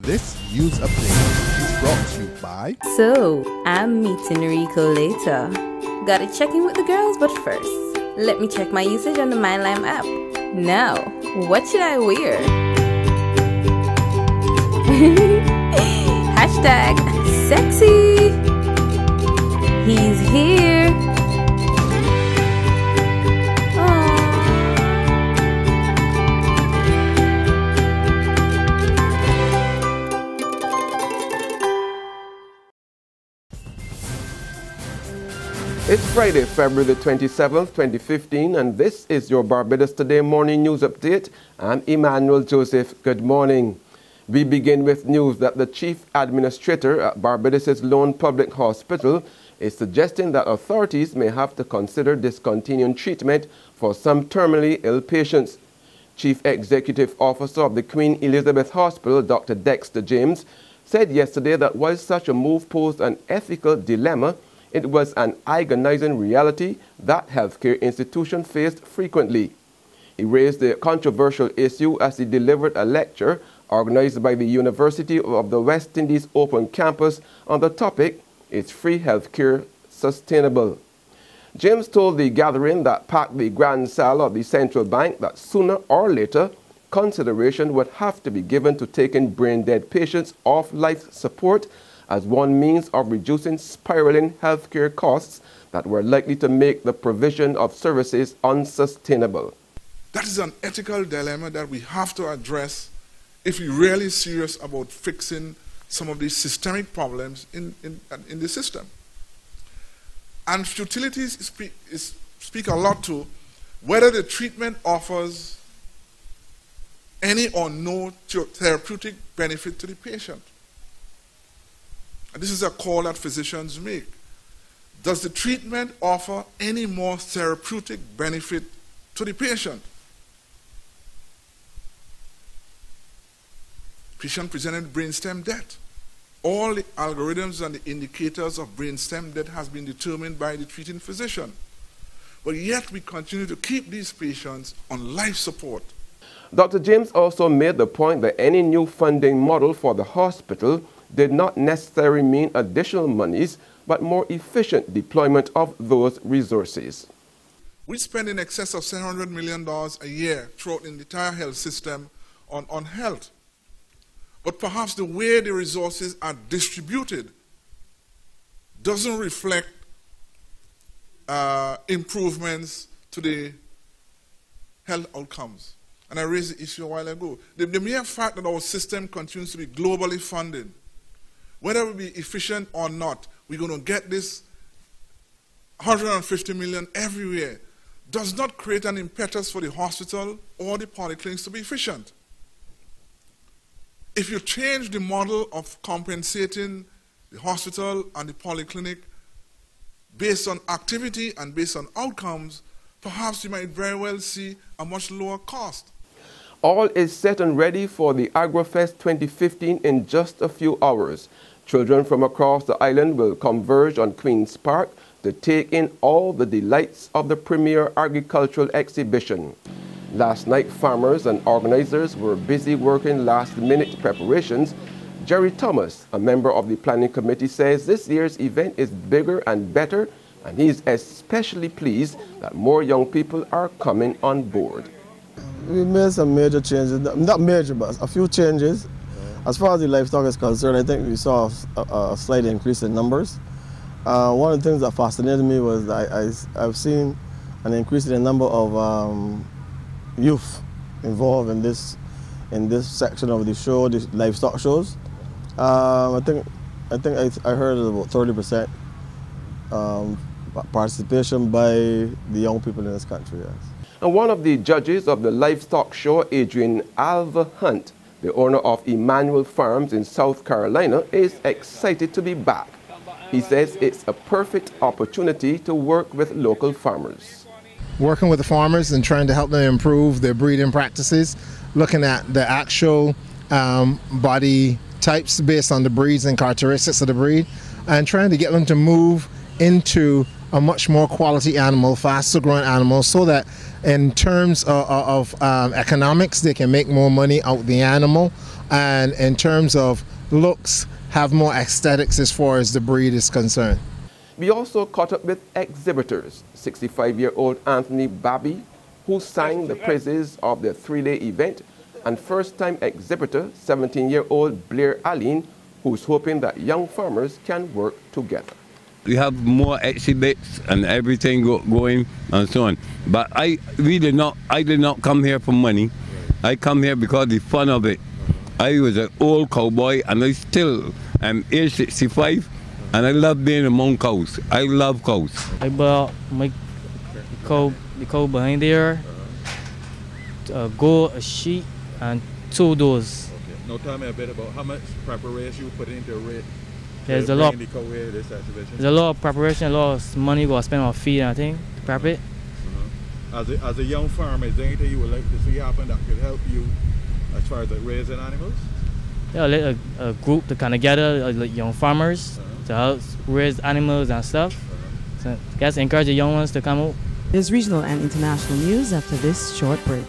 This news update is brought to you by... So, I'm meeting Rico later. Gotta check in with the girls, but first, let me check my usage on the MyLime app. Now, what should I wear? Hashtag sexy. He's here. It's Friday, February the 27th, 2015, and this is your Barbados Today morning news update. I'm Emmanuel Joseph. Good morning. We begin with news that the chief administrator at Barbados' Lone Public Hospital is suggesting that authorities may have to consider discontinuing treatment for some terminally ill patients. Chief Executive Officer of the Queen Elizabeth Hospital, Dr. Dexter James, said yesterday that while such a move posed an ethical dilemma, it was an agonizing reality that healthcare institutions faced frequently. He raised the controversial issue as he delivered a lecture organized by the University of the West Indies Open Campus on the topic, Is Free Healthcare Sustainable? James told the gathering that packed the grand salle of the central bank that sooner or later, consideration would have to be given to taking brain-dead patients off life support as one means of reducing spiraling healthcare costs that were likely to make the provision of services unsustainable. That is an ethical dilemma that we have to address if we're really serious about fixing some of these systemic problems in the system. And futilities speak a lot to whether the treatment offers any or no therapeutic benefit to the patient. And this is a call that physicians make. Does the treatment offer any more therapeutic benefit to the patient? Patient presented brainstem death. All the algorithms and the indicators of brainstem death has been determined by the treating physician. But yet we continue to keep these patients on life support. Dr. James also made the point that any new funding model for the hospital did not necessarily mean additional monies, but more efficient deployment of those resources. We spend in excess of $700 million a year throughout the entire health system on health. But perhaps the way the resources are distributed doesn't reflect improvements to the health outcomes. And I raised the issue a while ago. The mere fact that our system continues to be globally funded, whether we be efficient or not, we're going to get this 150 million everywhere, does not create an impetus for the hospital or the polyclinics to be efficient. If you change the model of compensating the hospital and the polyclinic based on activity and based on outcomes, perhaps you might very well see a much lower cost. All is set and ready for the Agrofest 2015 in just a few hours. Children from across the island will converge on Queen's Park to take in all the delights of the premier agricultural exhibition. Last night, farmers and organizers were busy working last-minute preparations. Jerry Thomas, a member of the planning committee, says this year's event is bigger and better, and he's especially pleased that more young people are coming on board. We made some major changes, not major, but a few changes. As far as the livestock is concerned, I think we saw a slight increase in numbers. One of the things that fascinated me was that I've seen an increase in the number of youth involved in this section of the show, the livestock shows. I think I heard about 30% participation by the young people in this country. Yes. And one of the judges of the livestock show, Adrian Alva Hunt, the owner of Emmanuel Farms in South Carolina, is excited to be back. He says it's a perfect opportunity to work with local farmers. Working with the farmers and trying to help them improve their breeding practices, looking at the actual body types based on the breeds and characteristics of the breed, and trying to get them to move into a much more quality animal, faster growing animal, so that in terms of economics they can make more money out the animal and in terms of looks, have more aesthetics as far as the breed is concerned. We also caught up with exhibitors, 65-year-old Anthony Babby, who sang the praises of the three-day event, and first-time exhibitor, 17-year-old Blair Aline, who's hoping that young farmers can work together. We have more exhibits and everything going and so on. But I did not come here for money. I come here because of the fun of it. I was an old cowboy and I still am age 65 and I love being among cows. I love cows. I bought my cow, the cow behind there, a goat, a sheep, and 2 does. Okay. Now tell me a bit about how much preparation you put into it. There's a lot. There's a lot of preparation, a lot of money go spend on feed and I think to prep it. As a young farmer, is there anything you would like to see happen that could help you as far as like raising animals? Yeah, let a group to kind of gather like young farmers to help raise animals and stuff. So I guess encourage the young ones to come out. There's regional and international news after this short break.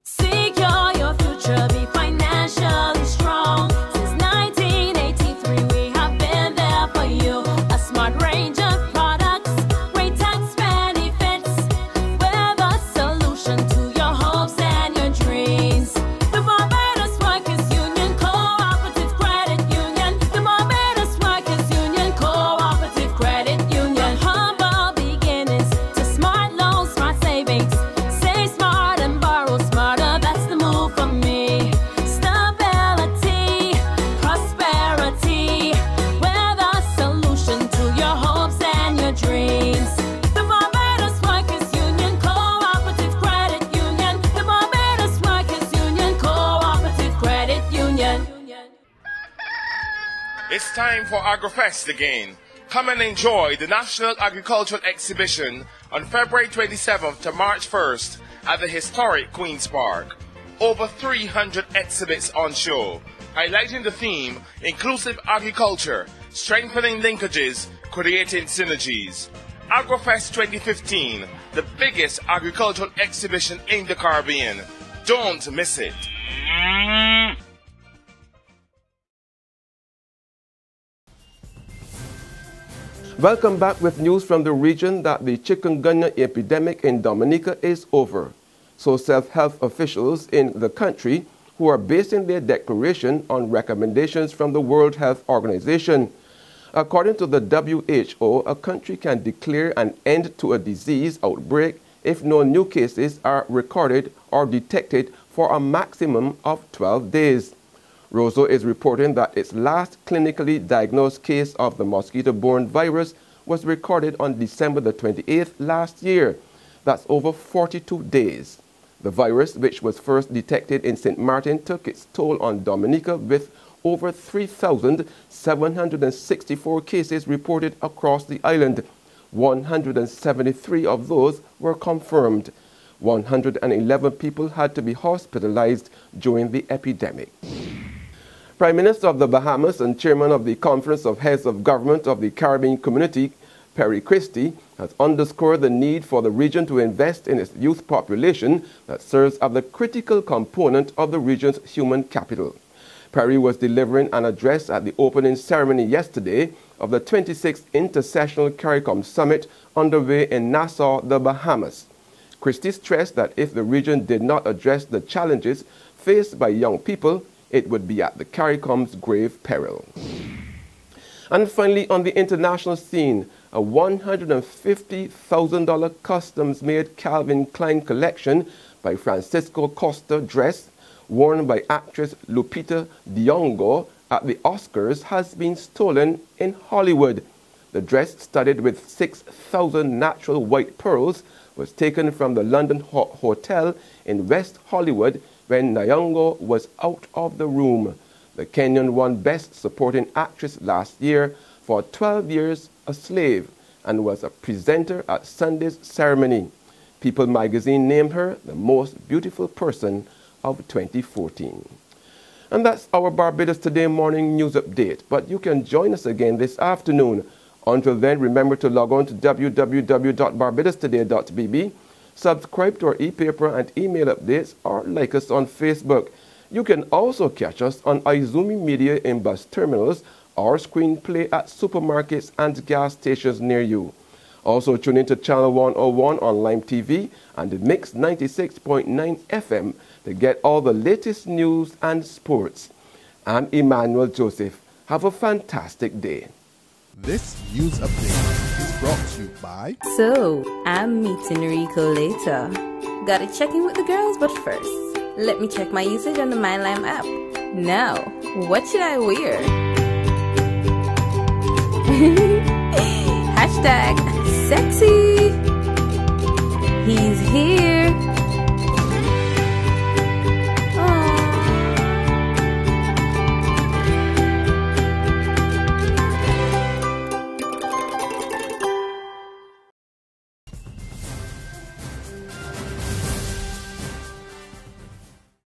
Secure your future, be financially strong. Since 1983, we have been there for you. A smart range of products, great tax benefits, with a solution to your hopes and your dreams. The Barbados Workers Union Cooperative Credit Union. The Barbados Workers Union Cooperative Credit Union. Humble beginnings to smart loans, smart savings. Save smart and borrow smarter, that's the move for me. Stability, prosperity, with a solution to your hopes and your dreams. The Barbados Workers Union Cooperative Credit Union. The Barbados Workers Union Cooperative Credit Union. It's time for Agrofest again. Come and enjoy the National Agricultural Exhibition on February 27th to March 1st at the historic Queen's Park. Over 300 exhibits on show, highlighting the theme, inclusive agriculture, strengthening linkages, creating synergies. Agrofest 2015, the biggest agricultural exhibition in the Caribbean. Don't miss it. Welcome back with news from the region that the Chikungunya epidemic in Dominica is over. So self-health officials in the country who are basing their declaration on recommendations from the World Health Organization. According to the WHO, a country can declare an end to a disease outbreak if no new cases are recorded or detected for a maximum of 12 days. Roseau is reporting that its last clinically diagnosed case of the mosquito-borne virus was recorded on December the 28th last year. That's over 42 days. The virus, which was first detected in St. Martin, took its toll on Dominica with over 3,764 cases reported across the island. 173 of those were confirmed. 111 people had to be hospitalized during the epidemic. Prime Minister of the Bahamas and Chairman of the Conference of Heads of Government of the Caribbean Community, Perry Christie, has underscored the need for the region to invest in its youth population that serves as the critical component of the region's human capital. Perry was delivering an address at the opening ceremony yesterday of the 26th Intersessional CARICOM Summit underway in Nassau, the Bahamas. Christie stressed that if the region did not address the challenges faced by young people, it would be at the CARICOM's grave peril. And finally, on the international scene, a $150,000 customs-made Calvin Klein collection by Francisco Costa dress worn by actress Lupita Nyong'o at the Oscars has been stolen in Hollywood. The dress, studded with 6,000 natural white pearls, was taken from the London Hotel in West Hollywood when Nyong'o was out of the room. The Kenyan won Best Supporting Actress last year for 12 Years a Slave and was a presenter at Sunday's ceremony. People magazine named her the most beautiful person of 2014. And that's our Barbados Today morning news update. But you can join us again this afternoon. Until then, remember to log on to www.barbadostoday.bb, subscribe to our e-paper and email updates, or like us on Facebook. You can also catch us on Izumi Media in bus terminals or screenplay at supermarkets and gas stations near you. Also tune into Channel 101 on Lime TV and the Mix 96.9 FM to get all the latest news and sports. I'm Emmanuel Joseph. Have a fantastic day. This news update is brought to you by... So, I'm meeting Rico later. Gotta check in with the girls, but first, let me check my usage on the MyLime app. Now, what should I wear? Hashtag sexy. He's here.